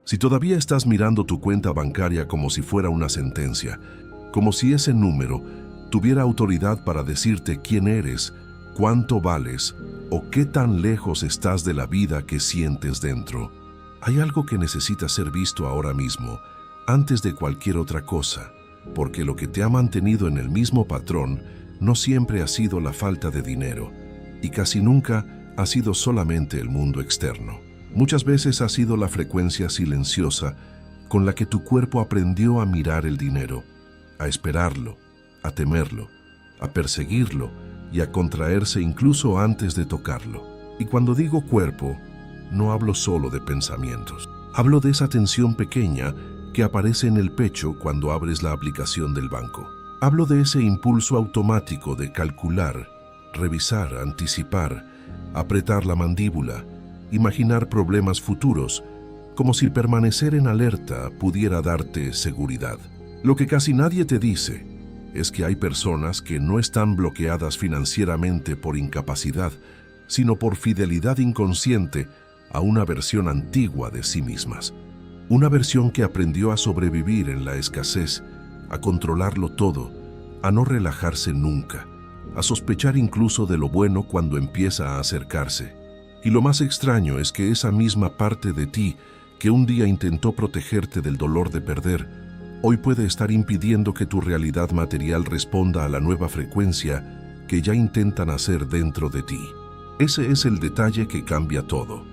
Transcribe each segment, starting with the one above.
Si todavía estás mirando tu cuenta bancaria como si fuera una sentencia, como si ese número tuviera autoridad para decirte quién eres, cuánto vales o qué tan lejos estás de la vida que sientes dentro, hay algo que necesita ser visto ahora mismo, antes de cualquier otra cosa, porque lo que te ha mantenido en el mismo patrón no siempre ha sido la falta de dinero, y casi nunca ha sido solamente el mundo externo. Muchas veces ha sido la frecuencia silenciosa con la que tu cuerpo aprendió a mirar el dinero, a esperarlo, a temerlo, a perseguirlo y a contraerse incluso antes de tocarlo. Y cuando digo cuerpo, no hablo solo de pensamientos. Hablo de esa tensión pequeña que aparece en el pecho cuando abres la aplicación del banco. Hablo de ese impulso automático de calcular, revisar, anticipar, apretar la mandíbula, imaginar problemas futuros, como si permanecer en alerta pudiera darte seguridad. Lo que casi nadie te dice es que hay personas que no están bloqueadas financieramente por incapacidad, sino por fidelidad inconsciente a una versión antigua de sí mismas. Una versión que aprendió a sobrevivir en la escasez, a controlarlo todo, a no relajarse nunca, a sospechar incluso de lo bueno cuando empieza a acercarse. Y lo más extraño es que esa misma parte de ti que un día intentó protegerte del dolor de perder, hoy puede estar impidiendo que tu realidad material responda a la nueva frecuencia que ya intentan hacer dentro de ti. Ese es el detalle que cambia todo.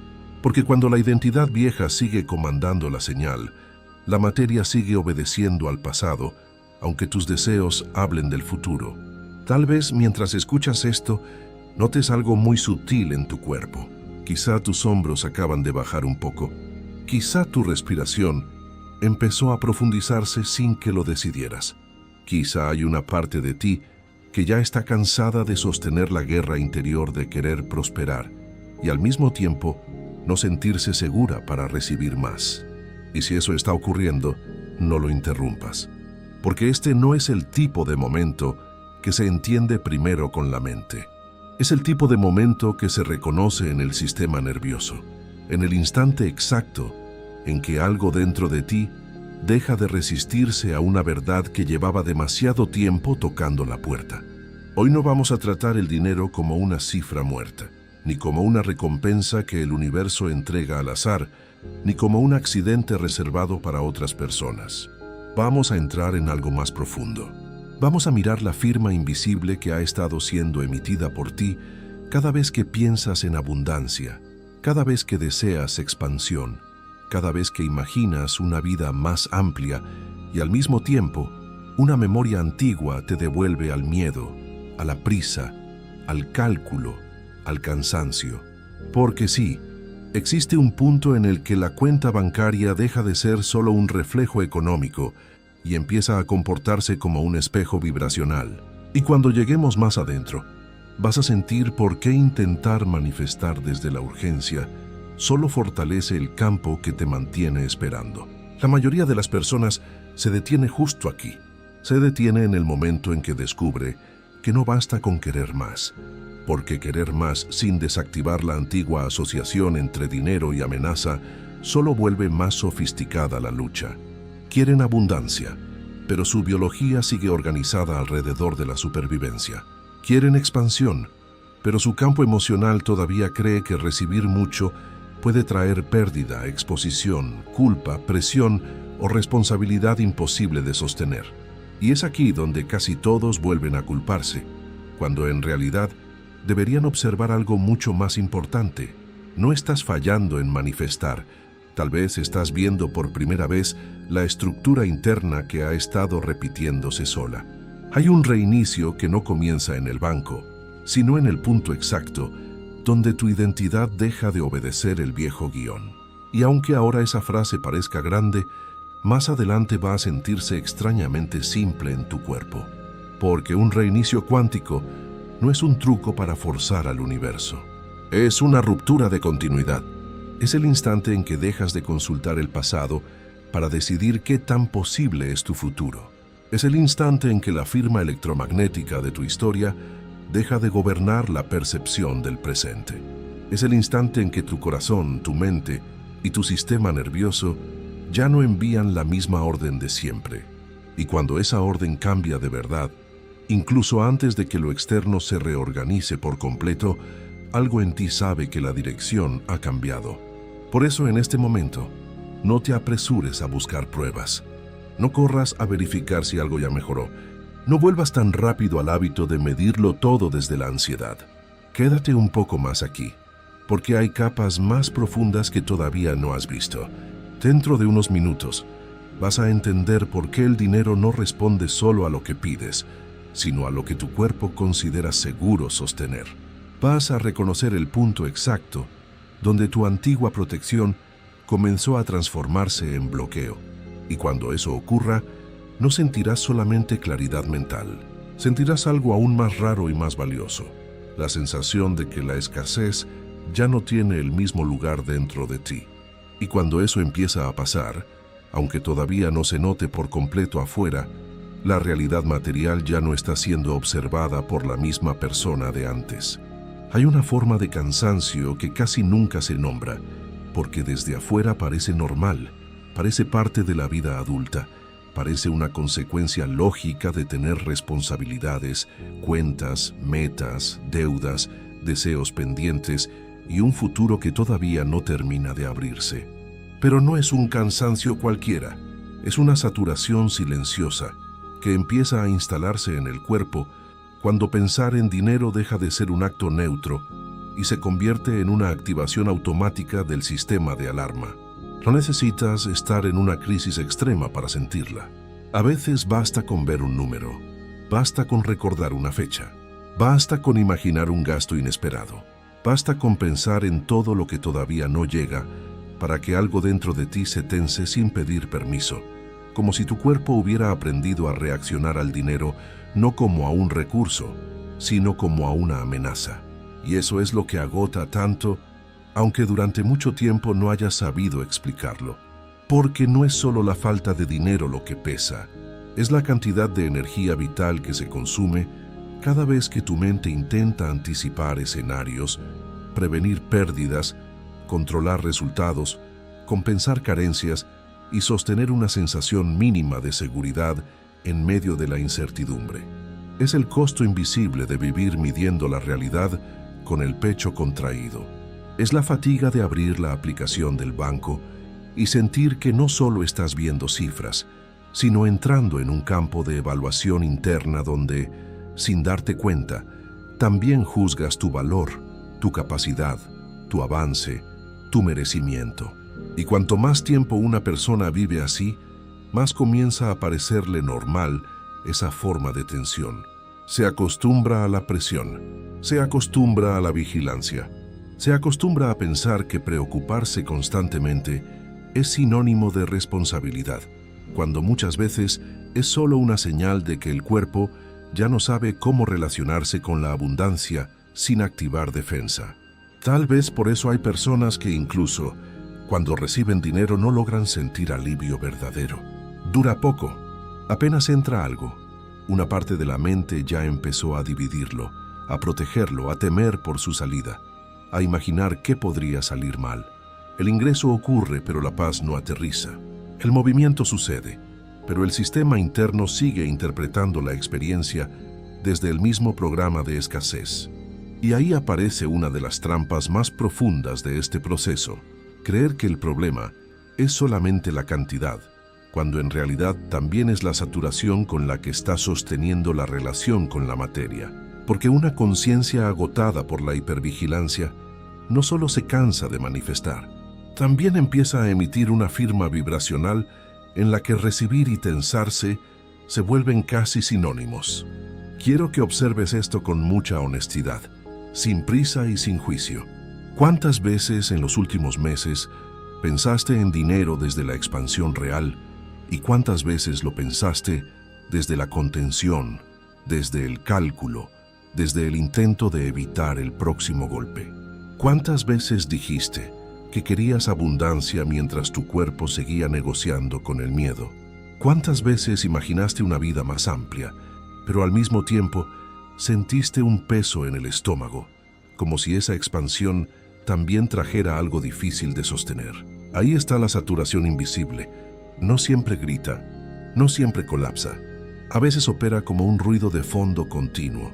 Porque cuando la identidad vieja sigue comandando la señal, la materia sigue obedeciendo al pasado, aunque tus deseos hablen del futuro. Tal vez mientras escuchas esto, notes algo muy sutil en tu cuerpo. Quizá tus hombros acaban de bajar un poco. Quizá tu respiración empezó a profundizarse sin que lo decidieras. Quizá hay una parte de ti que ya está cansada de sostener la guerra interior de querer prosperar y al mismo tiempo no sentirse segura para recibir más. Y si eso está ocurriendo, no lo interrumpas, porque este no es el tipo de momento que se entiende primero con la mente. Es el tipo de momento que se reconoce en el sistema nervioso, en el instante exacto en que algo dentro de ti deja de resistirse a una verdad que llevaba demasiado tiempo tocando la puerta. Hoy no vamos a tratar el dinero como una cifra muerta, ni como una recompensa que el universo entrega al azar, ni como un accidente reservado para otras personas. Vamos a entrar en algo más profundo. Vamos a mirar la firma invisible que ha estado siendo emitida por ti cada vez que piensas en abundancia, cada vez que deseas expansión, cada vez que imaginas una vida más amplia y al mismo tiempo una memoria antigua te devuelve al miedo, a la prisa, al cálculo, al cansancio. Porque sí, existe un punto en el que la cuenta bancaria deja de ser solo un reflejo económico y empieza a comportarse como un espejo vibracional. Y cuando lleguemos más adentro, vas a sentir por qué intentar manifestar desde la urgencia solo fortalece el campo que te mantiene esperando. La mayoría de las personas se detiene justo aquí. Se detiene en el momento en que descubre que no basta con querer más, porque querer más sin desactivar la antigua asociación entre dinero y amenaza solo vuelve más sofisticada la lucha. Quieren abundancia, pero su biología sigue organizada alrededor de la supervivencia. Quieren expansión, pero su campo emocional todavía cree que recibir mucho puede traer pérdida, exposición, culpa, presión o responsabilidad imposible de sostener. Y es aquí donde casi todos vuelven a culparse, cuando en realidad deberían observar algo mucho más importante. No estás fallando en manifestar. Tal vez estás viendo por primera vez la estructura interna que ha estado repitiéndose sola. Hay un reinicio que no comienza en el banco, sino en el punto exacto, donde tu identidad deja de obedecer el viejo guión. Y aunque ahora esa frase parezca grande, más adelante va a sentirse extrañamente simple en tu cuerpo. Porque un reinicio cuántico no es un truco para forzar al universo. Es una ruptura de continuidad. Es el instante en que dejas de consultar el pasado para decidir qué tan posible es tu futuro. Es el instante en que la firma electromagnética de tu historia deja de gobernar la percepción del presente. Es el instante en que tu corazón, tu mente y tu sistema nervioso ya no envían la misma orden de siempre. Y cuando esa orden cambia de verdad, incluso antes de que lo externo se reorganice por completo, algo en ti sabe que la dirección ha cambiado. Por eso en este momento, no te apresures a buscar pruebas. No corras a verificar si algo ya mejoró. No vuelvas tan rápido al hábito de medirlo todo desde la ansiedad. Quédate un poco más aquí, porque hay capas más profundas que todavía no has visto. Dentro de unos minutos, vas a entender por qué el dinero no responde solo a lo que pides, sino a lo que tu cuerpo considera seguro sostener. Vas a reconocer el punto exacto donde tu antigua protección comenzó a transformarse en bloqueo. Y cuando eso ocurra, no sentirás solamente claridad mental, sentirás algo aún más raro y más valioso, la sensación de que la escasez ya no tiene el mismo lugar dentro de ti. Y cuando eso empieza a pasar, aunque todavía no se note por completo afuera, la realidad material ya no está siendo observada por la misma persona de antes. Hay una forma de cansancio que casi nunca se nombra, porque desde afuera parece normal, parece parte de la vida adulta, parece una consecuencia lógica de tener responsabilidades, cuentas, metas, deudas, deseos pendientes y un futuro que todavía no termina de abrirse. Pero no es un cansancio cualquiera, es una saturación silenciosa que empieza a instalarse en el cuerpo cuando pensar en dinero deja de ser un acto neutro y se convierte en una activación automática del sistema de alarma. No necesitas estar en una crisis extrema para sentirla. A veces basta con ver un número, basta con recordar una fecha, basta con imaginar un gasto inesperado, basta con pensar en todo lo que todavía no llega para que algo dentro de ti se tense sin pedir permiso, como si tu cuerpo hubiera aprendido a reaccionar al dinero no como a un recurso, sino como a una amenaza. Y eso es lo que agota tanto, aunque durante mucho tiempo no hayas sabido explicarlo. Porque no es solo la falta de dinero lo que pesa, es la cantidad de energía vital que se consume cada vez que tu mente intenta anticipar escenarios, prevenir pérdidas, controlar resultados, compensar carencias y sostener una sensación mínima de seguridad en medio de la incertidumbre. Es el costo invisible de vivir midiendo la realidad con el pecho contraído. Es la fatiga de abrir la aplicación del banco y sentir que no solo estás viendo cifras, sino entrando en un campo de evaluación interna donde, sin darte cuenta, también juzgas tu valor, tu capacidad, tu avance, tu merecimiento. Y cuanto más tiempo una persona vive así, más comienza a parecerle normal esa forma de tensión. Se acostumbra a la presión, se acostumbra a la vigilancia, se acostumbra a pensar que preocuparse constantemente es sinónimo de responsabilidad, cuando muchas veces es solo una señal de que el cuerpo ya no sabe cómo relacionarse con la abundancia sin activar defensa. Tal vez por eso hay personas que incluso, cuando reciben dinero, no logran sentir alivio verdadero. Dura poco, apenas entra algo. Una parte de la mente ya empezó a dividirlo, a protegerlo, a temer por su salida, a imaginar qué podría salir mal. El ingreso ocurre, pero la paz no aterriza. El movimiento sucede, pero el sistema interno sigue interpretando la experiencia desde el mismo programa de escasez. Y ahí aparece una de las trampas más profundas de este proceso: creer que el problema es solamente la cantidad, cuando en realidad también es la saturación con la que está sosteniendo la relación con la materia. Porque una conciencia agotada por la hipervigilancia no solo se cansa de manifestar, también empieza a emitir una firma vibracional en la que recibir y tensarse se vuelven casi sinónimos. Quiero que observes esto con mucha honestidad, sin prisa y sin juicio. ¿Cuántas veces en los últimos meses pensaste en dinero desde la expansión real y cuántas veces lo pensaste desde la contención, desde el cálculo, desde el intento de evitar el próximo golpe? ¿Cuántas veces dijiste que querías abundancia mientras tu cuerpo seguía negociando con el miedo? ¿Cuántas veces imaginaste una vida más amplia, pero al mismo tiempo sentiste un peso en el estómago, como si esa expansión también trajera algo difícil de sostener? Ahí está la saturación invisible. No siempre grita, no siempre colapsa. A veces opera como un ruido de fondo continuo,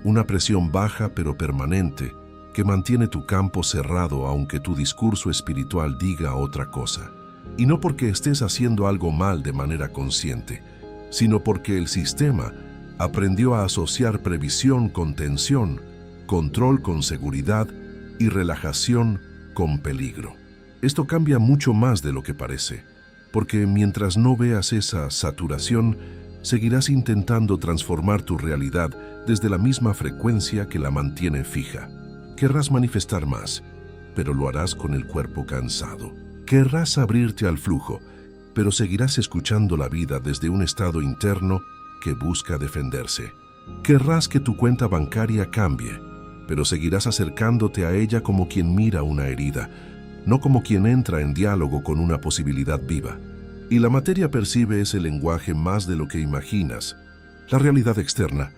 una presión baja pero permanente que mantiene tu campo cerrado aunque tu discurso espiritual diga otra cosa. Y no porque estés haciendo algo mal de manera consciente, sino porque el sistema aprendió a asociar previsión con tensión, control con seguridad y relajación con peligro. Esto cambia mucho más de lo que parece, porque mientras no veas esa saturación, seguirás intentando transformar tu realidad desde la misma frecuencia que la mantiene fija. Querrás manifestar más, pero lo harás con el cuerpo cansado. Querrás abrirte al flujo, pero seguirás escuchando la vida desde un estado interno que busca defenderse. Querrás que tu cuenta bancaria cambie, pero seguirás acercándote a ella como quien mira una herida, no como quien entra en diálogo con una posibilidad viva. Y la materia percibe ese lenguaje más de lo que imaginas. La realidad externa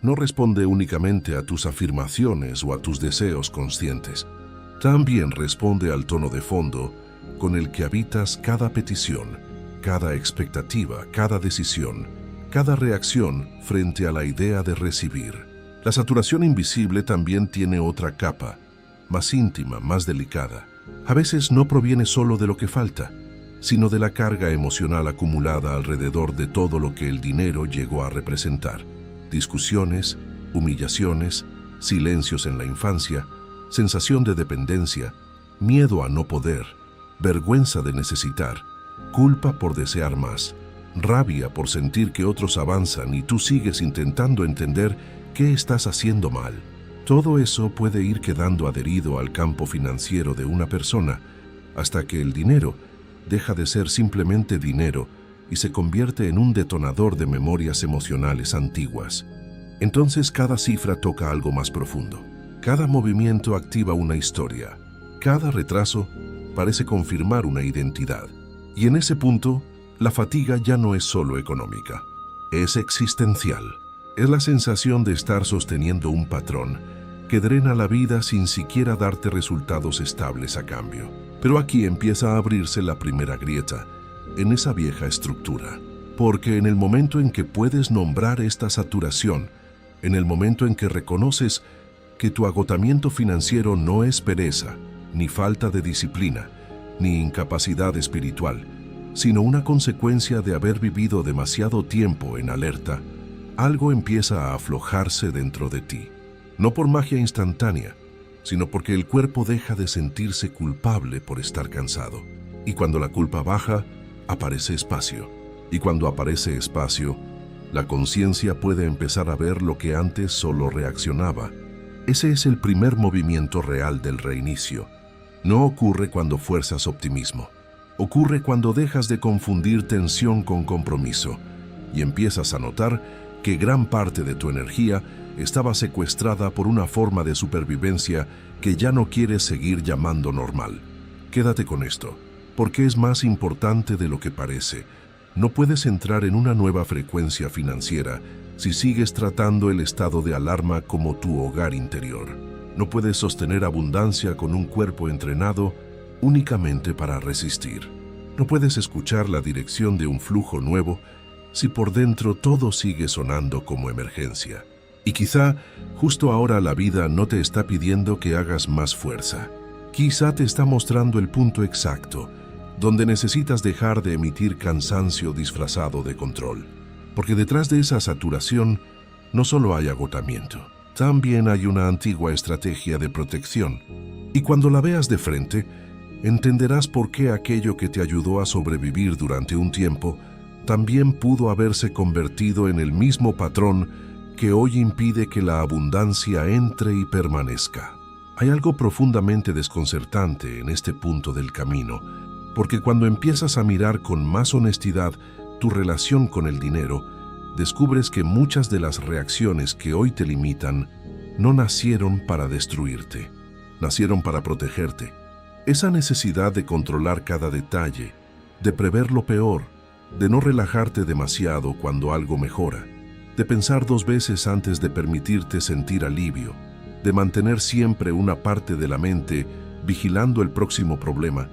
no responde únicamente a tus afirmaciones o a tus deseos conscientes. También responde al tono de fondo con el que habitas cada petición, cada expectativa, cada decisión, cada reacción frente a la idea de recibir. La saturación invisible también tiene otra capa, más íntima, más delicada. A veces no proviene solo de lo que falta, sino de la carga emocional acumulada alrededor de todo lo que el dinero llegó a representar. Discusiones, humillaciones, silencios en la infancia, sensación de dependencia, miedo a no poder, vergüenza de necesitar, culpa por desear más, rabia por sentir que otros avanzan y tú sigues intentando entender qué estás haciendo mal. Todo eso puede ir quedando adherido al campo financiero de una persona hasta que el dinero deja de ser simplemente dinero y se convierte en un detonador de memorias emocionales antiguas. Entonces cada cifra toca algo más profundo. Cada movimiento activa una historia. Cada retraso parece confirmar una identidad. Y en ese punto, la fatiga ya no es solo económica, es existencial. Es la sensación de estar sosteniendo un patrón que drena la vida sin siquiera darte resultados estables a cambio. Pero aquí empieza a abrirse la primera grieta en esa vieja estructura. Porque en el momento en que puedes nombrar esta saturación, en el momento en que reconoces que tu agotamiento financiero no es pereza, ni falta de disciplina, ni incapacidad espiritual, sino una consecuencia de haber vivido demasiado tiempo en alerta, algo empieza a aflojarse dentro de ti. No por magia instantánea, sino porque el cuerpo deja de sentirse culpable por estar cansado. Y cuando la culpa baja, aparece espacio. Y cuando aparece espacio, la conciencia puede empezar a ver lo que antes solo reaccionaba. Ese es el primer movimiento real del reinicio. No ocurre cuando fuerzas optimismo. Ocurre cuando dejas de confundir tensión con compromiso y empiezas a notar que gran parte de tu energía estaba secuestrada por una forma de supervivencia que ya no quieres seguir llamando normal. Quédate con esto, porque es más importante de lo que parece. No puedes entrar en una nueva frecuencia financiera si sigues tratando el estado de alarma como tu hogar interior. No puedes sostener abundancia con un cuerpo entrenado únicamente para resistir. No puedes escuchar la dirección de un flujo nuevo si por dentro todo sigue sonando como emergencia. Y quizá justo ahora la vida no te está pidiendo que hagas más fuerza. Quizá te está mostrando el punto exacto donde necesitas dejar de emitir cansancio disfrazado de control. Porque detrás de esa saturación no solo hay agotamiento, también hay una antigua estrategia de protección. Y cuando la veas de frente, entenderás por qué aquello que te ayudó a sobrevivir durante un tiempo también pudo haberse convertido en el mismo patrón que hoy impide que la abundancia entre y permanezca. Hay algo profundamente desconcertante en este punto del camino, porque cuando empiezas a mirar con más honestidad tu relación con el dinero, descubres que muchas de las reacciones que hoy te limitan no nacieron para destruirte, nacieron para protegerte. Esa necesidad de controlar cada detalle, de prever lo peor, de no relajarte demasiado cuando algo mejora, de pensar 2 veces antes de permitirte sentir alivio, de mantener siempre una parte de la mente vigilando el próximo problema,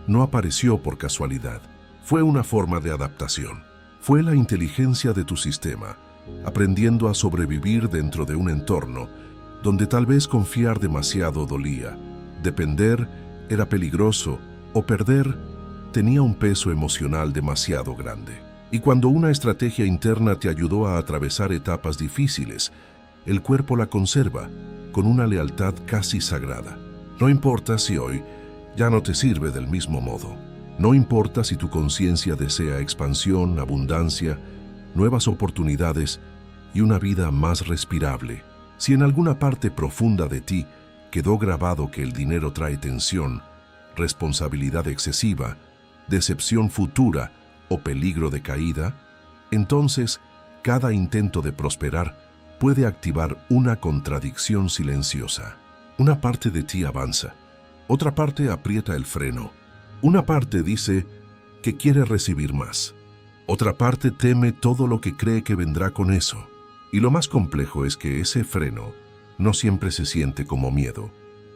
no apareció por casualidad. Fue una forma de adaptación. Fue la inteligencia de tu sistema, aprendiendo a sobrevivir dentro de un entorno donde tal vez confiar demasiado dolía, depender era peligroso o perder tenía un peso emocional demasiado grande. Y cuando una estrategia interna te ayudó a atravesar etapas difíciles, el cuerpo la conserva con una lealtad casi sagrada. No importa si hoy ya no te sirve del mismo modo. No importa si tu conciencia desea expansión, abundancia, nuevas oportunidades y una vida más respirable. Si en alguna parte profunda de ti quedó grabado que el dinero trae tensión, responsabilidad excesiva, decepción futura o peligro de caída, entonces cada intento de prosperar puede activar una contradicción silenciosa. Una parte de ti avanza, otra parte aprieta el freno. Una parte dice que quiere recibir más. Otra parte teme todo lo que cree que vendrá con eso. Y lo más complejo es que ese freno no siempre se siente como miedo.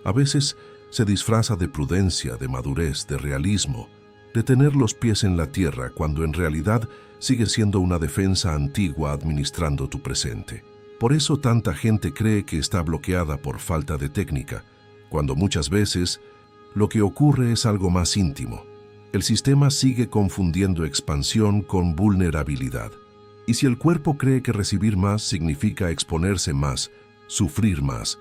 A veces se disfraza de prudencia, de madurez, de realismo, de tener los pies en la tierra cuando en realidad sigue siendo una defensa antigua administrando tu presente. Por eso tanta gente cree que está bloqueada por falta de técnica, cuando muchas veces lo que ocurre es algo más íntimo. El sistema sigue confundiendo expansión con vulnerabilidad. Y si el cuerpo cree que recibir más significa exponerse más, sufrir más,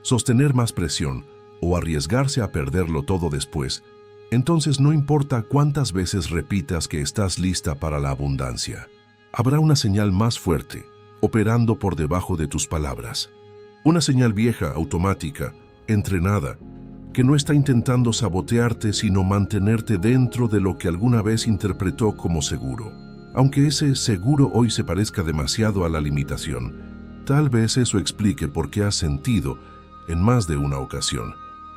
sostener más presión o arriesgarse a perderlo todo después, entonces no importa cuántas veces repitas que estás lista para la abundancia. Habrá una señal más fuerte, operando por debajo de tus palabras. Una señal vieja, automática, entrenada, que no está intentando sabotearte sino mantenerte dentro de lo que alguna vez interpretó como seguro. Aunque ese seguro hoy se parezca demasiado a la limitación, tal vez eso explique por qué has sentido, en más de una ocasión,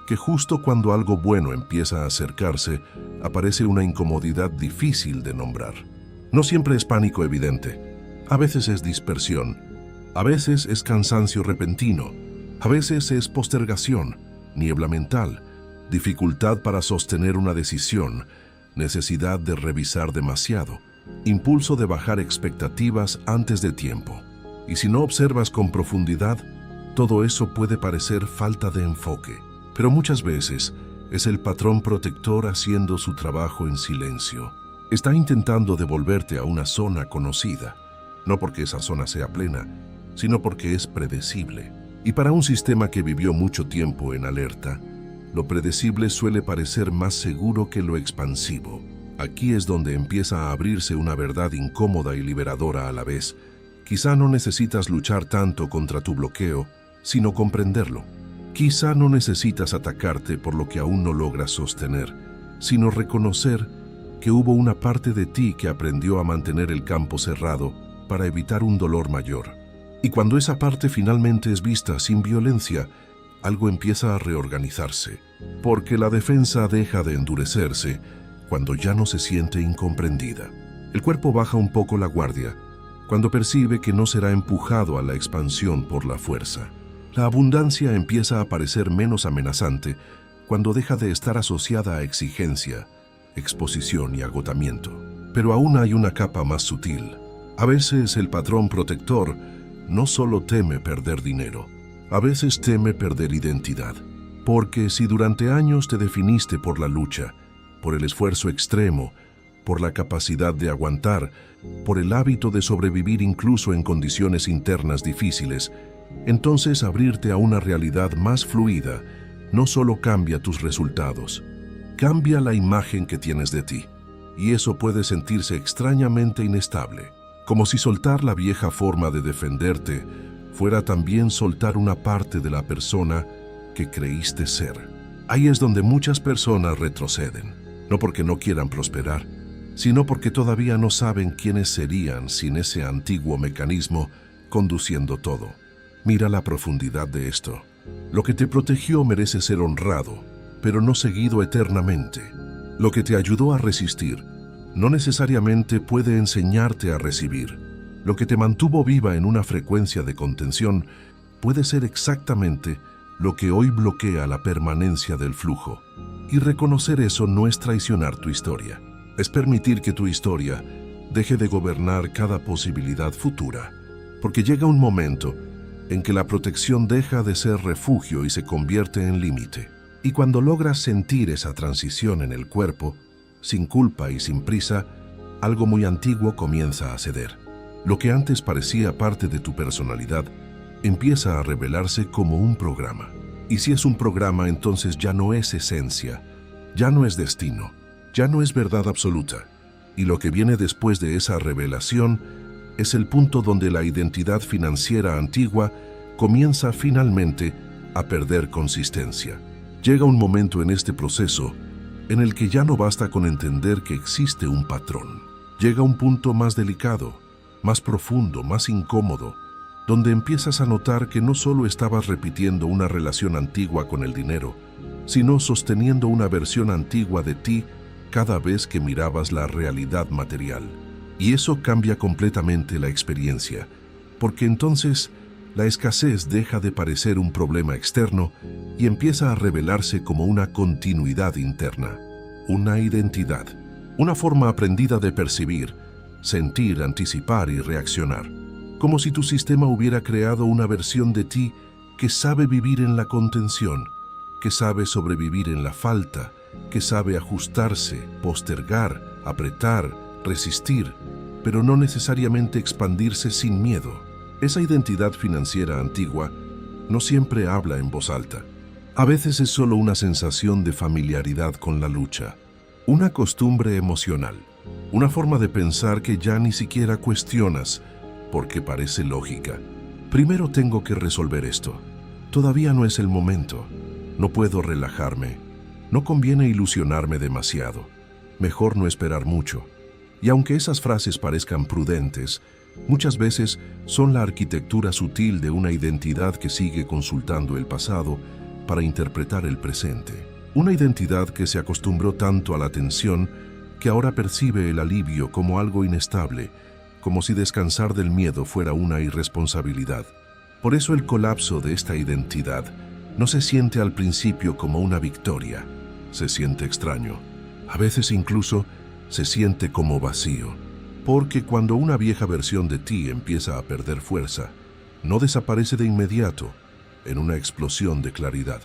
que justo cuando algo bueno empieza a acercarse, aparece una incomodidad difícil de nombrar. No siempre es pánico evidente. A veces es dispersión. A veces es cansancio repentino. A veces es postergación, niebla mental, dificultad para sostener una decisión, necesidad de revisar demasiado, impulso de bajar expectativas antes de tiempo. Y si no observas con profundidad, todo eso puede parecer falta de enfoque. Pero muchas veces es el patrón protector haciendo su trabajo en silencio. Está intentando devolverte a una zona conocida, no porque esa zona sea plena, sino porque es predecible. Y para un sistema que vivió mucho tiempo en alerta, lo predecible suele parecer más seguro que lo expansivo. Aquí es donde empieza a abrirse una verdad incómoda y liberadora a la vez. Quizá no necesitas luchar tanto contra tu bloqueo, sino comprenderlo. Quizá no necesitas atacarte por lo que aún no logras sostener, sino reconocer que hubo una parte de ti que aprendió a mantener el campo cerrado para evitar un dolor mayor. Y cuando esa parte finalmente es vista sin violencia, algo empieza a reorganizarse, porque la defensa deja de endurecerse cuando ya no se siente incomprendida. El cuerpo baja un poco la guardia cuando percibe que no será empujado a la expansión por la fuerza. La abundancia empieza a parecer menos amenazante cuando deja de estar asociada a exigencia, exposición y agotamiento. Pero aún hay una capa más sutil. A veces el patrón protector no solo teme perder dinero, a veces teme perder identidad. Porque si durante años te definiste por la lucha, por el esfuerzo extremo, por la capacidad de aguantar, por el hábito de sobrevivir incluso en condiciones internas difíciles, entonces abrirte a una realidad más fluida no solo cambia tus resultados, cambia la imagen que tienes de ti. Y eso puede sentirse extrañamente inestable, como si soltar la vieja forma de defenderte fuera también soltar una parte de la persona que creíste ser. Ahí es donde muchas personas retroceden, no porque no quieran prosperar, sino porque todavía no saben quiénes serían sin ese antiguo mecanismo conduciendo todo. Mira la profundidad de esto. Lo que te protegió merece ser honrado, pero no seguido eternamente. Lo que te ayudó a resistir no necesariamente puede enseñarte a recibir. Lo que te mantuvo viva en una frecuencia de contención puede ser exactamente lo que hoy bloquea la permanencia del flujo. Y reconocer eso no es traicionar tu historia. Es permitir que tu historia deje de gobernar cada posibilidad futura. Porque llega un momento en que la protección deja de ser refugio y se convierte en límite. Y cuando logras sentir esa transición en el cuerpo, sin culpa y sin prisa, algo muy antiguo comienza a ceder. Lo que antes parecía parte de tu personalidad empieza a revelarse como un programa. Y si es un programa, entonces ya no es esencia, ya no es destino, ya no es verdad absoluta. Y lo que viene después de esa revelación es el punto donde la identidad financiera antigua comienza finalmente a perder consistencia. Llega un momento en este proceso en el que ya no basta con entender que existe un patrón. Llega un punto más delicado, más profundo, más incómodo, donde empiezas a notar que no solo estabas repitiendo una relación antigua con el dinero, sino sosteniendo una versión antigua de ti cada vez que mirabas la realidad material. Y eso cambia completamente la experiencia, porque entonces la escasez deja de parecer un problema externo y empieza a revelarse como una continuidad interna, una identidad, una forma aprendida de percibir, sentir, anticipar y reaccionar. Como si tu sistema hubiera creado una versión de ti que sabe vivir en la contención, que sabe sobrevivir en la falta, que sabe ajustarse, postergar, apretar, resistir, pero no necesariamente expandirse sin miedo. Esa identidad financiera antigua no siempre habla en voz alta. A veces es solo una sensación de familiaridad con la lucha, una costumbre emocional, una forma de pensar que ya ni siquiera cuestionas porque parece lógica. Primero tengo que resolver esto. Todavía no es el momento. No puedo relajarme. No conviene ilusionarme demasiado. Mejor no esperar mucho. Y aunque esas frases parezcan prudentes, muchas veces son la arquitectura sutil de una identidad que sigue consultando el pasado para interpretar el presente. Una identidad que se acostumbró tanto a la tensión que ahora percibe el alivio como algo inestable, como si descansar del miedo fuera una irresponsabilidad. Por eso el colapso de esta identidad no se siente al principio como una victoria, se siente extraño. A veces incluso se siente como vacío, porque cuando una vieja versión de ti empieza a perder fuerza, no desaparece de inmediato en una explosión de claridad.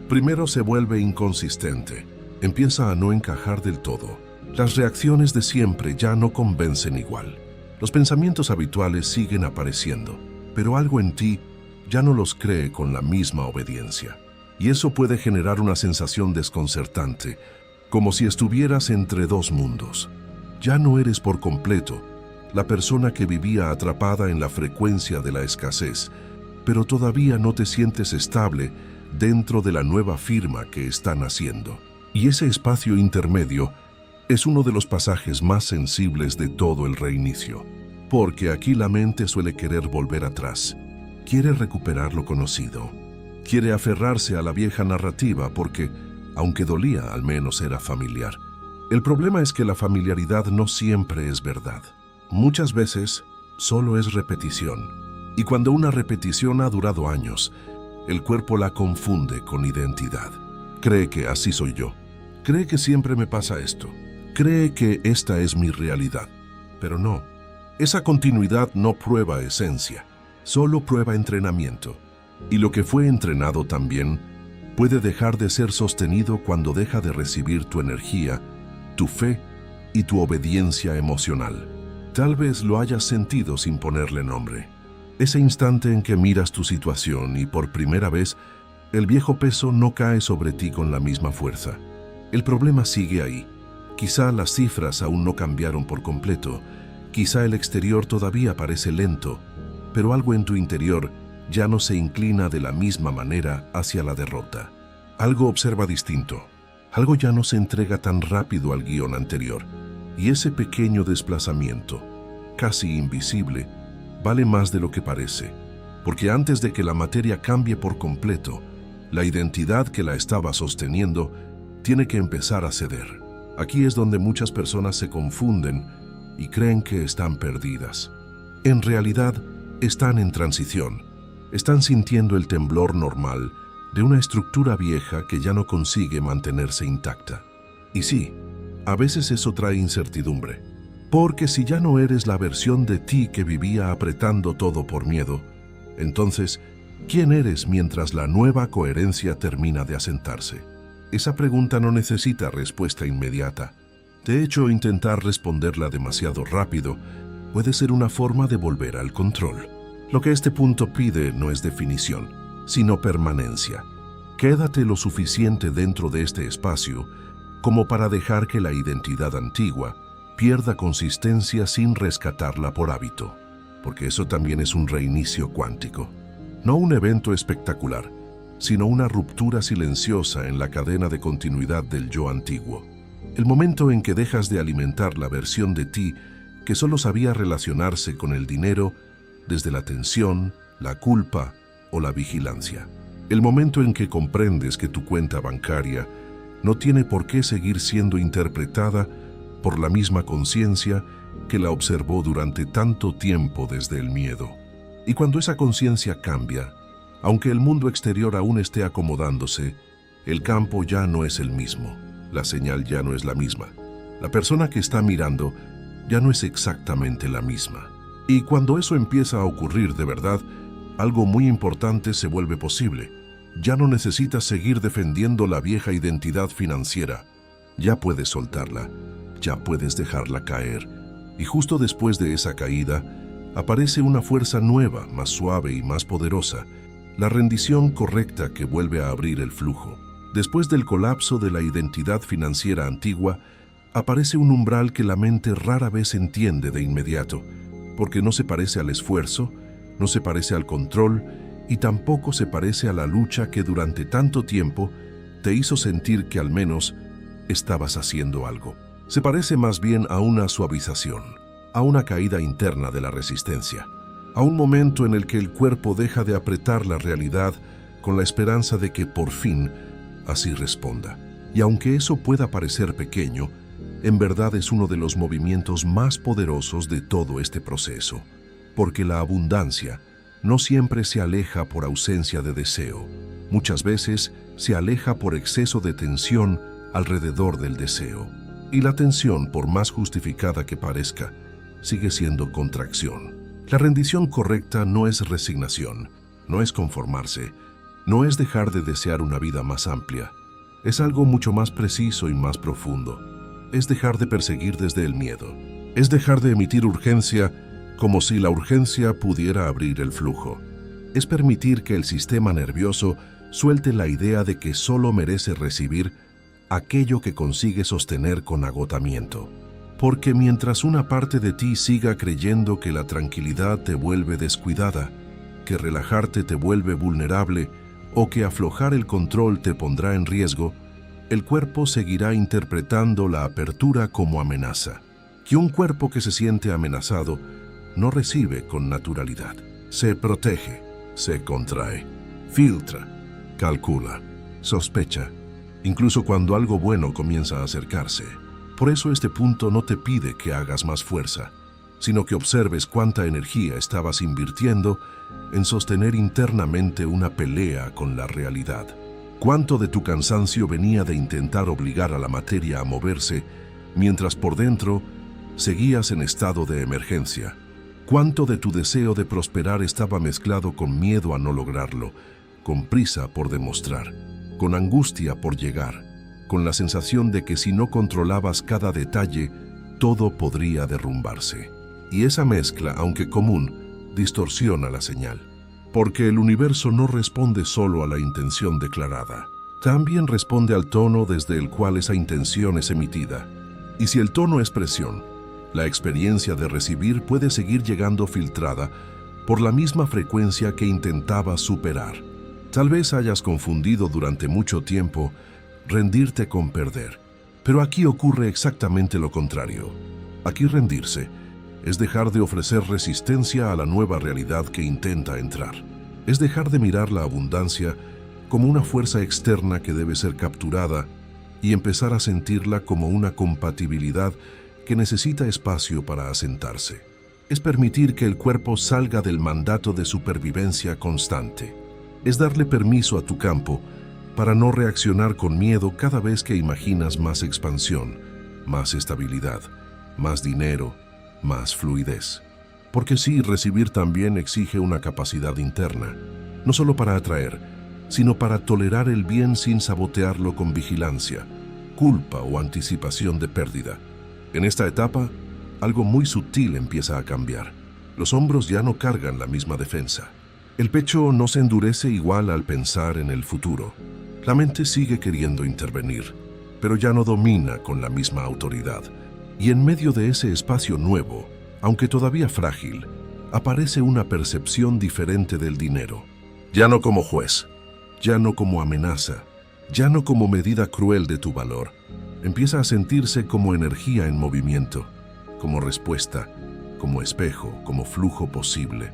Primero se vuelve inconsistente, empieza a no encajar del todo. Las reacciones de siempre ya no convencen igual. Los pensamientos habituales siguen apareciendo, pero algo en ti ya no los cree con la misma obediencia. Y eso puede generar una sensación desconcertante, como si estuvieras entre dos mundos. Ya no eres por completo la persona que vivía atrapada en la frecuencia de la escasez, pero todavía no te sientes estable dentro de la nueva firma que están haciendo. Y ese espacio intermedio es uno de los pasajes más sensibles de todo el reinicio, porque aquí la mente suele querer volver atrás, quiere recuperar lo conocido, quiere aferrarse a la vieja narrativa porque, aunque dolía, al menos era familiar. El problema es que la familiaridad no siempre es verdad. Muchas veces solo es repetición, y cuando una repetición ha durado años, el cuerpo la confunde con identidad. Cree que así soy yo, cree que siempre me pasa esto, cree que esta es mi realidad, pero no. Esa continuidad no prueba esencia, solo prueba entrenamiento. Y lo que fue entrenado también puede dejar de ser sostenido cuando deja de recibir tu energía, tu fe y tu obediencia emocional. Tal vez lo hayas sentido sin ponerle nombre. Ese instante en que miras tu situación y por primera vez el viejo peso no cae sobre ti con la misma fuerza. El problema sigue ahí. Quizá las cifras aún no cambiaron por completo, quizá el exterior todavía parece lento, pero algo en tu interior ya no se inclina de la misma manera hacia la derrota. Algo observa distinto, algo ya no se entrega tan rápido al guión anterior, y ese pequeño desplazamiento, casi invisible, vale más de lo que parece, porque antes de que la materia cambie por completo, la identidad que la estaba sosteniendo tiene que empezar a ceder. Aquí es donde muchas personas se confunden y creen que están perdidas. En realidad, están en transición. Están sintiendo el temblor normal de una estructura vieja que ya no consigue mantenerse intacta. Y sí, a veces eso trae incertidumbre, porque si ya no eres la versión de ti que vivía apretando todo por miedo, entonces, ¿quién eres mientras la nueva coherencia termina de asentarse? Esa pregunta no necesita respuesta inmediata. De hecho, intentar responderla demasiado rápido puede ser una forma de volver al control. Lo que este punto pide no es definición, sino permanencia. Quédate lo suficiente dentro de este espacio como para dejar que la identidad antigua pierda consistencia sin rescatarla por hábito, porque eso también es un reinicio cuántico. No un evento espectacular, sino una ruptura silenciosa en la cadena de continuidad del yo antiguo. El momento en que dejas de alimentar la versión de ti que solo sabía relacionarse con el dinero desde la tensión, la culpa o la vigilancia. El momento en que comprendes que tu cuenta bancaria no tiene por qué seguir siendo interpretada por la misma conciencia que la observó durante tanto tiempo desde el miedo. Y cuando esa conciencia cambia, aunque el mundo exterior aún esté acomodándose, el campo ya no es el mismo, la señal ya no es la misma. La persona que está mirando ya no es exactamente la misma. Y cuando eso empieza a ocurrir de verdad, algo muy importante se vuelve posible. Ya no necesitas seguir defendiendo la vieja identidad financiera. Ya puedes soltarla, ya puedes dejarla caer. Y justo después de esa caída, aparece una fuerza nueva, más suave y más poderosa, la rendición correcta que vuelve a abrir el flujo. Después del colapso de la identidad financiera antigua, aparece un umbral que la mente rara vez entiende de inmediato, porque no se parece al esfuerzo, no se parece al control y tampoco se parece a la lucha que durante tanto tiempo te hizo sentir que al menos estabas haciendo algo. Se parece más bien a una suavización, a una caída interna de la resistencia, a un momento en el que el cuerpo deja de apretar la realidad con la esperanza de que por fin así responda. Y aunque eso pueda parecer pequeño, en verdad es uno de los movimientos más poderosos de todo este proceso, porque la abundancia no siempre se aleja por ausencia de deseo. Muchas veces se aleja por exceso de tensión alrededor del deseo. Y la tensión, por más justificada que parezca, sigue siendo contracción. La rendición correcta no es resignación, no es conformarse, no es dejar de desear una vida más amplia. Es algo mucho más preciso y más profundo. Es dejar de perseguir desde el miedo. Es dejar de emitir urgencia como si la urgencia pudiera abrir el flujo. Es permitir que el sistema nervioso suelte la idea de que solo merece recibir aquello que consigue sostener con agotamiento. Porque mientras una parte de ti siga creyendo que la tranquilidad te vuelve descuidada, que relajarte te vuelve vulnerable o que aflojar el control te pondrá en riesgo, el cuerpo seguirá interpretando la apertura como amenaza. Y un cuerpo que se siente amenazado no recibe con naturalidad. Se protege, se contrae, filtra, calcula, sospecha, incluso cuando algo bueno comienza a acercarse. Por eso este punto no te pide que hagas más fuerza, sino que observes cuánta energía estabas invirtiendo en sostener internamente una pelea con la realidad. Cuánto de tu cansancio venía de intentar obligar a la materia a moverse, mientras por dentro seguías en estado de emergencia. Cuánto de tu deseo de prosperar estaba mezclado con miedo a no lograrlo, con prisa por demostrar, con angustia por llegar, con la sensación de que si no controlabas cada detalle, todo podría derrumbarse. Y esa mezcla, aunque común, distorsiona la señal. Porque el universo no responde solo a la intención declarada. También responde al tono desde el cual esa intención es emitida. Y si el tono es presión, la experiencia de recibir puede seguir llegando filtrada por la misma frecuencia que intentaba superar. Tal vez hayas confundido durante mucho tiempo rendirte con perder, pero aquí ocurre exactamente lo contrario. Aquí rendirse es dejar de ofrecer resistencia a la nueva realidad que intenta entrar. Es dejar de mirar la abundancia como una fuerza externa que debe ser capturada y empezar a sentirla como una compatibilidad que necesita espacio para asentarse. Es permitir que el cuerpo salga del mandato de supervivencia constante. Es darle permiso a tu campo para no reaccionar con miedo cada vez que imaginas más expansión, más estabilidad, más dinero, más fluidez. Porque sí, recibir también exige una capacidad interna, no solo para atraer, sino para tolerar el bien sin sabotearlo con vigilancia, culpa o anticipación de pérdida. En esta etapa, algo muy sutil empieza a cambiar. Los hombros ya no cargan la misma defensa. El pecho no se endurece igual al pensar en el futuro. La mente sigue queriendo intervenir, pero ya no domina con la misma autoridad. Y en medio de ese espacio nuevo, aunque todavía frágil, aparece una percepción diferente del dinero. Ya no como juez, ya no como amenaza, ya no como medida cruel de tu valor. Empieza a sentirse como energía en movimiento, como respuesta, como espejo, como flujo posible.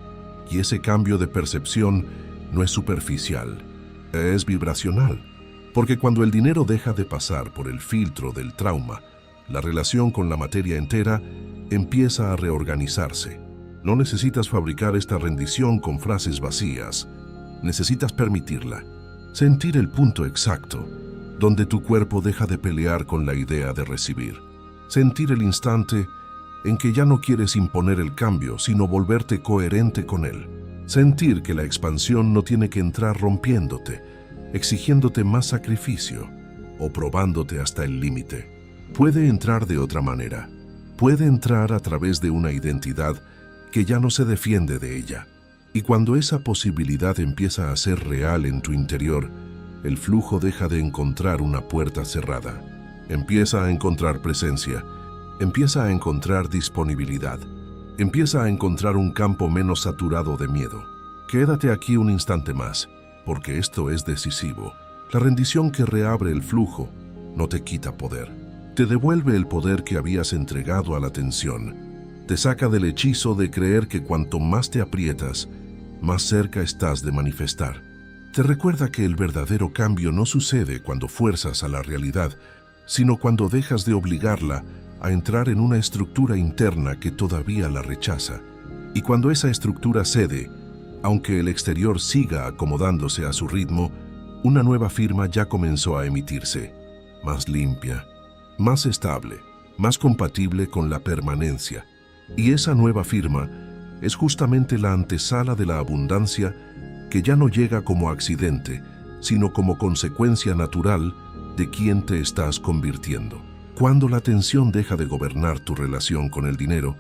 Y ese cambio de percepción no es superficial, es vibracional. Porque cuando el dinero deja de pasar por el filtro del trauma, la relación con la materia entera empieza a reorganizarse. No necesitas fabricar esta rendición con frases vacías. Necesitas permitirla. Sentir el punto exacto, donde tu cuerpo deja de pelear con la idea de recibir. Sentir el instante en que ya no quieres imponer el cambio, sino volverte coherente con él. Sentir que la expansión no tiene que entrar rompiéndote, exigiéndote más sacrificio o probándote hasta el límite. Puede entrar de otra manera. Puede entrar a través de una identidad que ya no se defiende de ella. Y cuando esa posibilidad empieza a ser real en tu interior, el flujo deja de encontrar una puerta cerrada. Empieza a encontrar presencia, empieza a encontrar disponibilidad, empieza a encontrar un campo menos saturado de miedo. Quédate aquí un instante más, porque esto es decisivo. La rendición que reabre el flujo no te quita poder. Te devuelve el poder que habías entregado a la tensión. Te saca del hechizo de creer que cuanto más te aprietas, más cerca estás de manifestar. Te recuerda que el verdadero cambio no sucede cuando fuerzas a la realidad, sino cuando dejas de obligarla a entrar en una estructura interna que todavía la rechaza. Y cuando esa estructura cede, aunque el exterior siga acomodándose a su ritmo, una nueva firma ya comenzó a emitirse, más limpia, más estable, más compatible con la permanencia. Y esa nueva firma es justamente la antesala de la abundancia que ya no llega como accidente, sino como consecuencia natural de quién te estás convirtiendo. Cuando la tensión deja de gobernar tu relación con el dinero,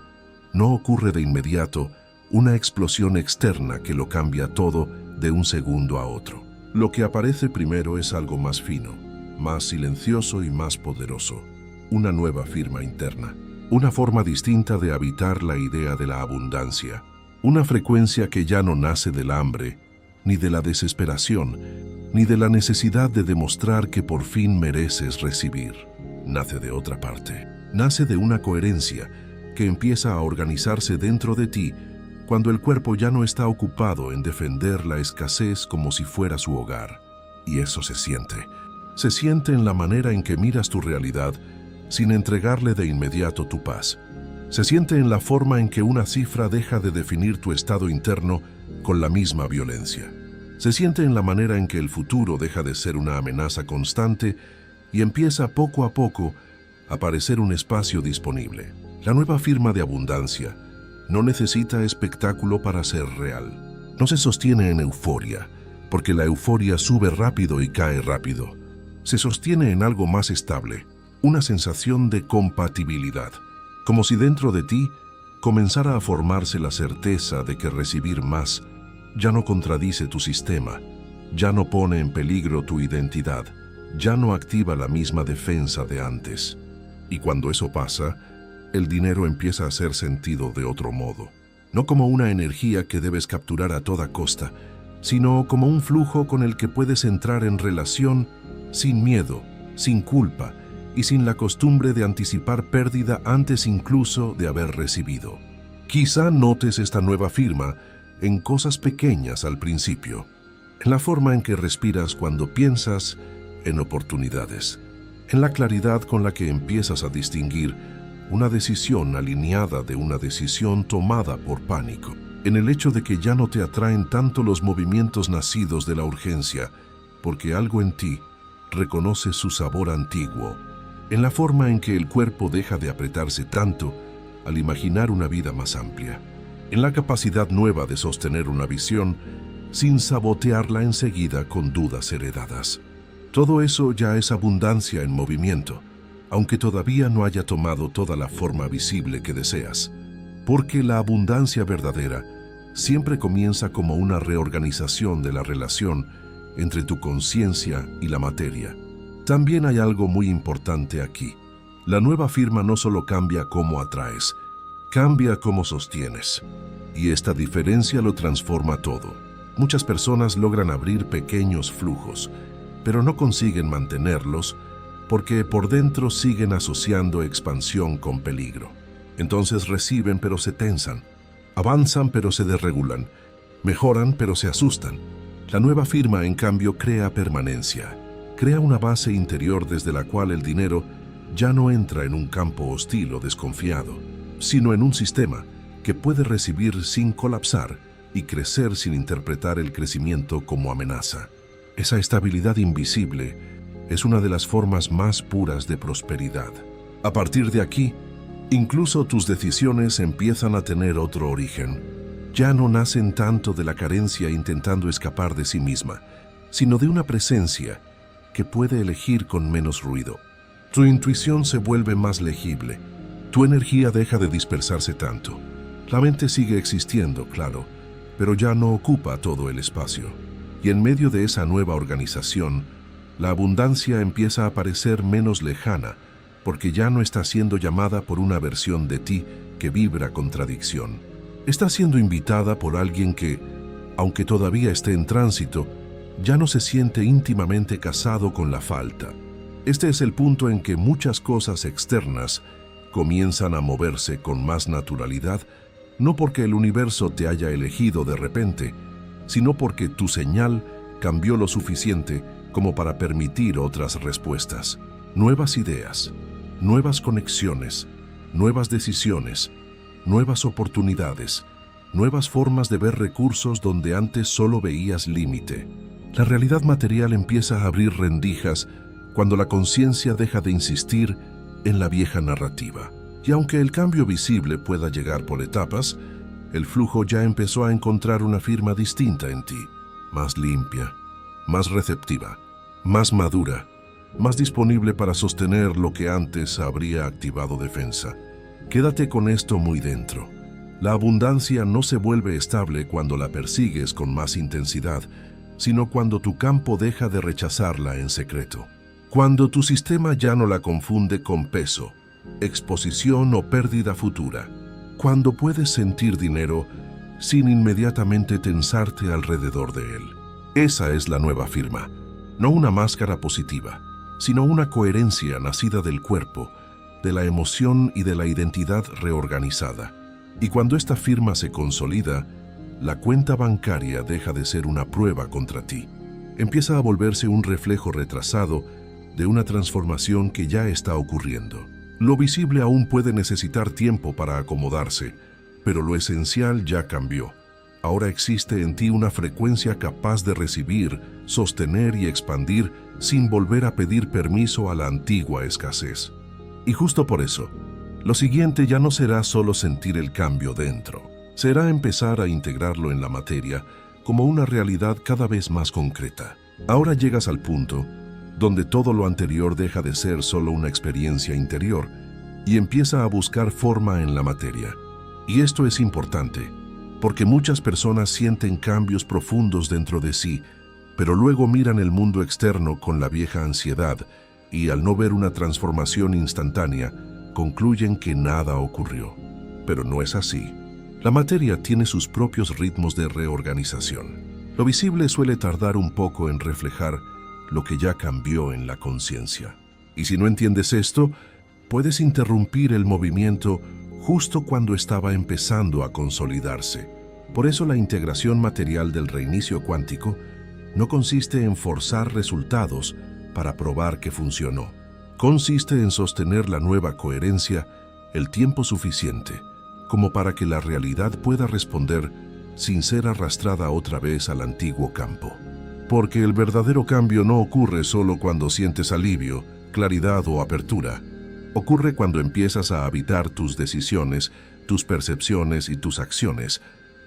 no ocurre de inmediato una explosión externa que lo cambia todo de un segundo a otro. Lo que aparece primero es algo más fino, más silencioso y más poderoso. Una nueva firma interna. Una forma distinta de habitar la idea de la abundancia. Una frecuencia que ya no nace del hambre, ni de la desesperación, ni de la necesidad de demostrar que por fin mereces recibir. Nace de otra parte. Nace de una coherencia que empieza a organizarse dentro de ti cuando el cuerpo ya no está ocupado en defender la escasez como si fuera su hogar. Y eso se siente. Se siente en la manera en que miras tu realidad sin entregarle de inmediato tu paz. Se siente en la forma en que una cifra deja de definir tu estado interno con la misma violencia. Se siente en la manera en que el futuro deja de ser una amenaza constante y empieza poco a poco a parecer un espacio disponible. La nueva firma de abundancia no necesita espectáculo para ser real. No se sostiene en euforia, porque la euforia sube rápido y cae rápido. Se sostiene en algo más estable, una sensación de compatibilidad, como si dentro de ti comenzara a formarse la certeza de que recibir más ya no contradice tu sistema, ya no pone en peligro tu identidad, ya no activa la misma defensa de antes. Y cuando eso pasa, el dinero empieza a ser sentido de otro modo, no como una energía que debes capturar a toda costa, sino como un flujo con el que puedes entrar en relación sin miedo, sin culpa, y sin la costumbre de anticipar pérdida antes incluso de haber recibido. Quizá notes esta nueva firma en cosas pequeñas al principio, en la forma en que respiras cuando piensas en oportunidades, en la claridad con la que empiezas a distinguir una decisión alineada de una decisión tomada por pánico, en el hecho de que ya no te atraen tanto los movimientos nacidos de la urgencia, porque algo en ti reconoce su sabor antiguo, en la forma en que el cuerpo deja de apretarse tanto al imaginar una vida más amplia, en la capacidad nueva de sostener una visión sin sabotearla enseguida con dudas heredadas. Todo eso ya es abundancia en movimiento, aunque todavía no haya tomado toda la forma visible que deseas, porque la abundancia verdadera siempre comienza como una reorganización de la relación entre tu conciencia y la materia. También hay algo muy importante aquí. La nueva firma no solo cambia cómo atraes, cambia cómo sostienes. Y esta diferencia lo transforma todo. Muchas personas logran abrir pequeños flujos, pero no consiguen mantenerlos porque por dentro siguen asociando expansión con peligro. Entonces reciben pero se tensan, avanzan pero se desregulan, mejoran pero se asustan. La nueva firma, en cambio, crea permanencia, crea una base interior desde la cual el dinero ya no entra en un campo hostil o desconfiado, sino en un sistema que puede recibir sin colapsar y crecer sin interpretar el crecimiento como amenaza. Esa estabilidad invisible es una de las formas más puras de prosperidad. A partir de aquí, incluso tus decisiones empiezan a tener otro origen. Ya no nacen tanto de la carencia intentando escapar de sí misma, sino de una presencia que puede elegir con menos ruido. Tu intuición se vuelve más legible, tu energía deja de dispersarse tanto. La mente sigue existiendo, claro, pero ya no ocupa todo el espacio. Y en medio de esa nueva organización, la abundancia empieza a parecer menos lejana, porque ya no está siendo llamada por una versión de ti que vibra contradicción. Está siendo invitada por alguien que, aunque todavía esté en tránsito, ya no se siente íntimamente casado con la falta. Este es el punto en que muchas cosas externas comienzan a moverse con más naturalidad, no porque el universo te haya elegido de repente, sino porque tu señal cambió lo suficiente como para permitir otras respuestas, nuevas ideas, nuevas conexiones, nuevas decisiones, nuevas oportunidades, nuevas formas de ver recursos donde antes solo veías límite. La realidad material empieza a abrir rendijas cuando la conciencia deja de insistir en la vieja narrativa. Y aunque el cambio visible pueda llegar por etapas, el flujo ya empezó a encontrar una firma distinta en ti, más limpia, más receptiva, más madura, más disponible para sostener lo que antes habría activado defensa. Quédate con esto muy dentro. La abundancia no se vuelve estable cuando la persigues con más intensidad, sino cuando tu campo deja de rechazarla en secreto. Cuando tu sistema ya no la confunde con peso, exposición o pérdida futura. Cuando puedes sentir dinero sin inmediatamente tensarte alrededor de él. Esa es la nueva firma, no una máscara positiva, sino una coherencia nacida del cuerpo, de la emoción y de la identidad reorganizada. Y cuando esta firma se consolida, la cuenta bancaria deja de ser una prueba contra ti. Empieza a volverse un reflejo retrasado de una transformación que ya está ocurriendo. Lo visible aún puede necesitar tiempo para acomodarse, pero lo esencial ya cambió. Ahora existe en ti una frecuencia capaz de recibir, sostener y expandir sin volver a pedir permiso a la antigua escasez. Y justo por eso, lo siguiente ya no será solo sentir el cambio dentro. Será empezar a integrarlo en la materia como una realidad cada vez más concreta. Ahora llegas al punto donde todo lo anterior deja de ser solo una experiencia interior y empieza a buscar forma en la materia. Y esto es importante, porque muchas personas sienten cambios profundos dentro de sí, pero luego miran el mundo externo con la vieja ansiedad y al no ver una transformación instantánea, concluyen que nada ocurrió. Pero no es así. La materia tiene sus propios ritmos de reorganización. Lo visible suele tardar un poco en reflejar lo que ya cambió en la conciencia. Y si no entiendes esto, puedes interrumpir el movimiento justo cuando estaba empezando a consolidarse. Por eso la integración material del reinicio cuántico no consiste en forzar resultados para probar que funcionó. Consiste en sostener la nueva coherencia el tiempo suficiente como para que la realidad pueda responder sin ser arrastrada otra vez al antiguo campo. Porque el verdadero cambio no ocurre solo cuando sientes alivio, claridad o apertura. Ocurre cuando empiezas a habitar tus decisiones, tus percepciones y tus acciones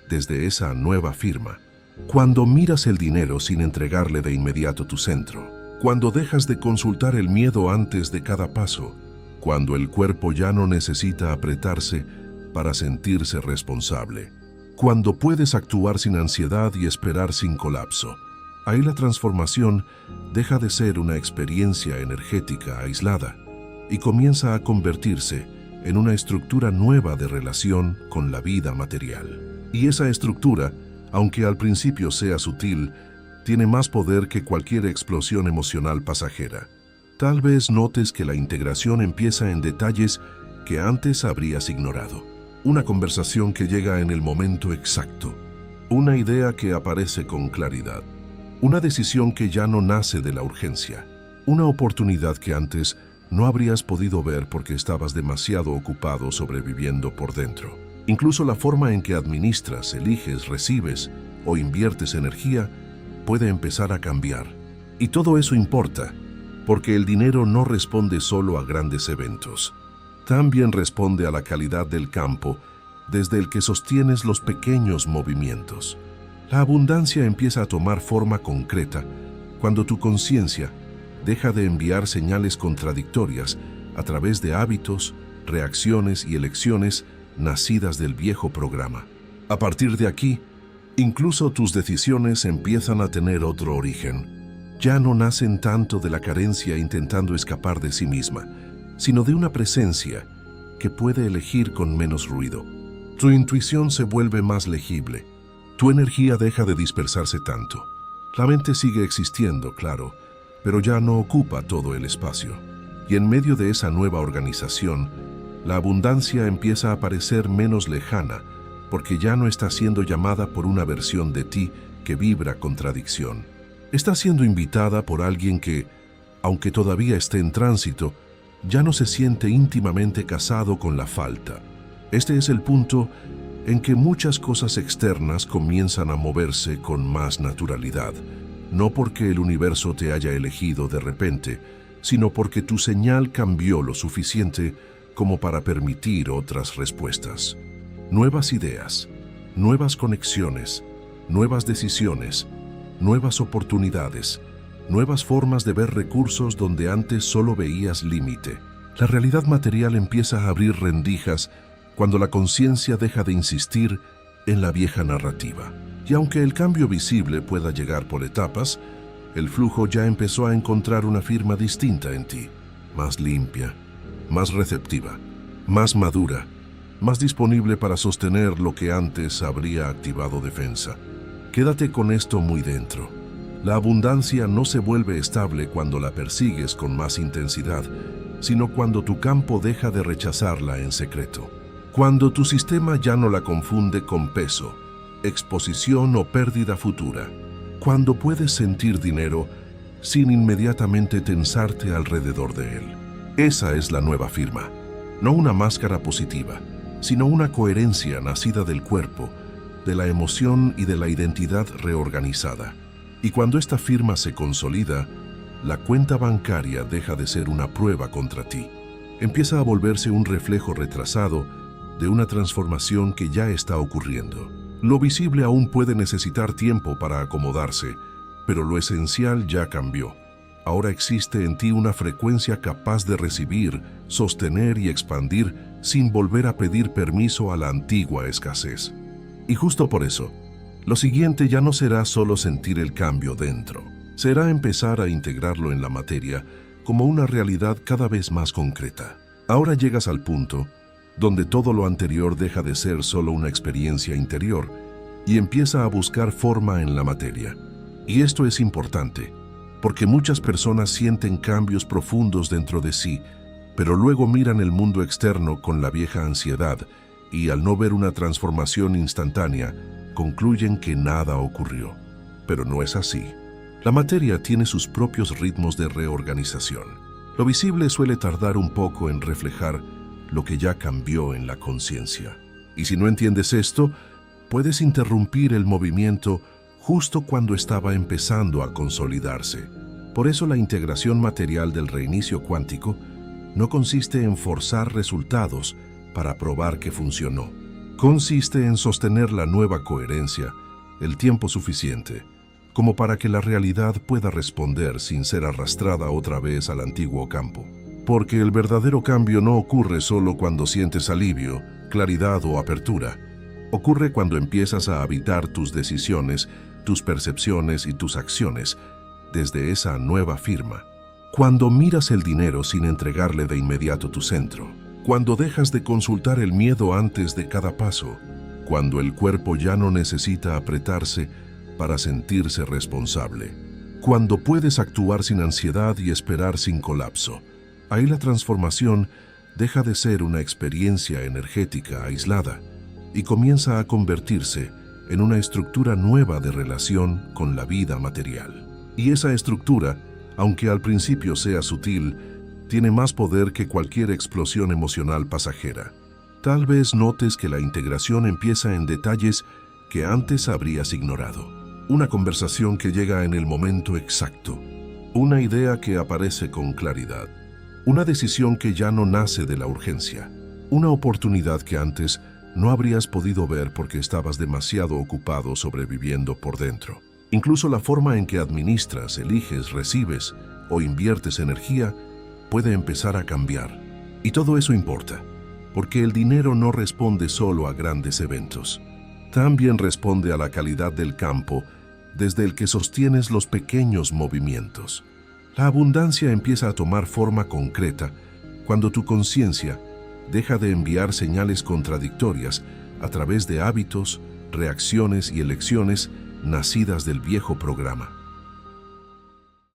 desde esa nueva firma. Cuando miras el dinero sin entregarle de inmediato tu centro. Cuando dejas de consultar el miedo antes de cada paso. Cuando el cuerpo ya no necesita apretarse para sentirse responsable. Cuando puedes actuar sin ansiedad y esperar sin colapso. Ahí la transformación deja de ser una experiencia energética aislada y comienza a convertirse en una estructura nueva de relación con la vida material. Y esa estructura, aunque al principio sea sutil, tiene más poder que cualquier explosión emocional pasajera. Tal vez notes que la integración empieza en detalles que antes habrías ignorado. Una conversación que llega en el momento exacto. Una idea que aparece con claridad. Una decisión que ya no nace de la urgencia. Una oportunidad que antes no habrías podido ver porque estabas demasiado ocupado sobreviviendo por dentro. Incluso la forma en que administras, eliges, recibes o inviertes energía puede empezar a cambiar. Y todo eso importa, porque el dinero no responde solo a grandes eventos. También responde a la calidad del campo desde el que sostienes los pequeños movimientos. La abundancia empieza a tomar forma concreta cuando tu conciencia deja de enviar señales contradictorias a través de hábitos, reacciones y elecciones nacidas del viejo programa. A partir de aquí, incluso tus decisiones empiezan a tener otro origen. Ya no nacen tanto de la carencia intentando escapar de sí misma, sino de una presencia que puede elegir con menos ruido. Tu intuición se vuelve más legible. Tu energía deja de dispersarse tanto. La mente sigue existiendo, claro, pero ya no ocupa todo el espacio. Y en medio de esa nueva organización, la abundancia empieza a parecer menos lejana, porque ya no está siendo llamada por una versión de ti que vibra contradicción. Está siendo invitada por alguien que, aunque todavía esté en tránsito, ya no se siente íntimamente casado con la falta. Este es el punto en que muchas cosas externas comienzan a moverse con más naturalidad, no porque el universo te haya elegido de repente, sino porque tu señal cambió lo suficiente como para permitir otras respuestas. Nuevas ideas, nuevas conexiones, nuevas decisiones, nuevas oportunidades, nuevas formas de ver recursos donde antes solo veías límite. La realidad material empieza a abrir rendijas cuando la conciencia deja de insistir en la vieja narrativa. Y aunque el cambio visible pueda llegar por etapas, el flujo ya empezó a encontrar una firma distinta en ti, más limpia, más receptiva, más madura, más disponible para sostener lo que antes habría activado defensa. Quédate con esto muy dentro. La abundancia no se vuelve estable cuando la persigues con más intensidad, sino cuando tu campo deja de rechazarla en secreto. Cuando tu sistema ya no la confunde con peso, exposición o pérdida futura. Cuando puedes sentir dinero sin inmediatamente tensarte alrededor de él. Esa es la nueva firma. No una máscara positiva, sino una coherencia nacida del cuerpo, de la emoción y de la identidad reorganizada. Y cuando esta firma se consolida, la cuenta bancaria deja de ser una prueba contra ti. Empieza a volverse un reflejo retrasado de una transformación que ya está ocurriendo. Lo visible aún puede necesitar tiempo para acomodarse, pero lo esencial ya cambió. Ahora existe en ti una frecuencia capaz de recibir, sostener y expandir sin volver a pedir permiso a la antigua escasez. Y justo por eso, lo siguiente ya no será solo sentir el cambio dentro. Será empezar a integrarlo en la materia como una realidad cada vez más concreta. Ahora llegas al punto donde todo lo anterior deja de ser solo una experiencia interior y empieza a buscar forma en la materia. Y esto es importante, porque muchas personas sienten cambios profundos dentro de sí, pero luego miran el mundo externo con la vieja ansiedad y al no ver una transformación instantánea, concluyen que nada ocurrió. Pero no es así. La materia tiene sus propios ritmos de reorganización. Lo visible suele tardar un poco en reflejar lo que ya cambió en la conciencia. Y si no entiendes esto, Puedes interrumpir el movimiento justo cuando estaba empezando a consolidarse. Por eso la integración material del reinicio cuántico no consiste en forzar resultados para probar que funcionó. Consiste en sostener la nueva coherencia el tiempo suficiente como para que la realidad pueda responder sin ser arrastrada otra vez al antiguo campo. Porque el verdadero cambio no ocurre solo cuando sientes alivio, claridad o apertura. Ocurre cuando empiezas a habitar tus decisiones, tus percepciones y tus acciones desde esa nueva firma. Cuando miras el dinero sin entregarle de inmediato tu centro. Cuando dejas de consultar el miedo antes de cada paso. Cuando el cuerpo ya no necesita apretarse para sentirse responsable. Cuando puedes actuar sin ansiedad y esperar sin colapso. Ahí la transformación deja de ser una experiencia energética aislada y comienza a convertirse en una estructura nueva de relación con la vida material. Y esa estructura, aunque al principio sea sutil, tiene más poder que cualquier explosión emocional pasajera. Tal vez notes que la integración empieza en detalles que antes habrías ignorado. Una conversación que llega en el momento exacto. Una idea que aparece con claridad. Una decisión que ya no nace de la urgencia. Una oportunidad que antes no habrías podido ver porque estabas demasiado ocupado sobreviviendo por dentro. Incluso la forma en que administras, eliges, recibes o inviertes energía puede empezar a cambiar. Y todo eso importa, porque el dinero no responde solo a grandes eventos. También responde a la calidad del campo desde el que sostienes los pequeños movimientos. La abundancia empieza a tomar forma concreta cuando tu conciencia deja de enviar señales contradictorias a través de hábitos, reacciones y elecciones nacidas del viejo programa.